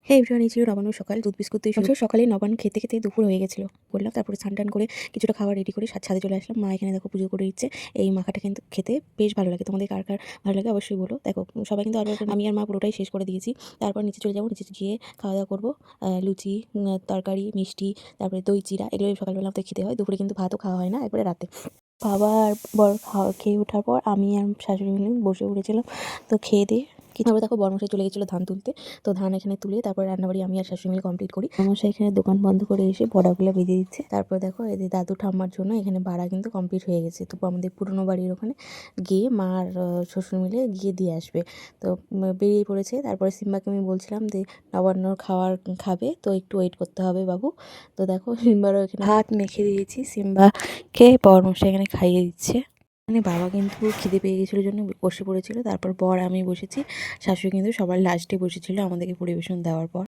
হ্যাঁ এভরিওয়ান, এই ছিল নবান্ন সকাল। দুধ বিস্কুট দিয়ে শুরু। সকালে নবান্ন খেতে খেতে দুপুর হয়ে গেছিল। করলাম, তারপরে স্নান টান করে কিছুটা খাবার রেডি করে ছাদে চলে আসলাম। মা এখানে দেখো পুজো করে দিচ্ছে। এই মাখাটা কিন্তু খেতে বেশ ভালো লাগে। তোমাদের কার কার ভালো লাগে অবশ্যই বলো। দেখো সবাই কিন্তু অল্প অল্প, আমি আর মা পুরোটাই শেষ করে দিয়েছি। তারপর নিচে চলে যাবো, নিচে গিয়ে খাওয়া দাওয়া করবো। লুচি, তরকারি, মিষ্টি, তারপরে দই চিড়া, এগুলো সকালবেলা আমাদের খেতে হয়। দুপুরে কিন্তু ভাতও খাওয়া হয় না, একবারে রাতে। বাবা আর বর খেয়ে ওঠার পর আমি আর শাশুড়ি মিলে বসে পড়েছিলাম। তো খেয়ে দিয়ে তারপর দেখো বর্মশাই চলে গেছিলো ধান তুলতে। তো ধান এখানে তুলে তারপর রান্নাবাড়ি আমি আর শাশুড়ি মিলে কমপ্লিট করি। বর্মশাই এখানে দোকান বন্ধ করে এসে বড়াগুলো বেঁধে দিচ্ছে। তারপর দেখো এদের দাদু ঠাম্মার জন্য এখানে বাড়া কিন্তু কমপ্লিট হয়ে গেছে। তো আমাদের পুরোনো বাড়ির ওখানে গিয়ে মা আর শ্বশুর মিলে গিয়ে দিয়ে আসবে। তো বেরিয়ে পড়েছে। তারপরে সিম্বাকে আমি বলছিলাম যে নবান্নর খাবার খাবে, তো একটু ওয়েট করতে হবে বাবু। তো দেখো সিম্বারও এখানে ভাত মেখে দিয়েছি, সিম্বাকে বরমশাই এখানে খাইয়ে দিচ্ছে। মানে বাবা কিন্তু খিদে পেয়ে গেছিলো জন্য বসে পড়েছিল। তারপর বর আমি বসেছি, শাশুড়ি কিন্তু সবার লাস্টে বসেছিল আমাদেরকে পরিবেশন দেওয়ার পর।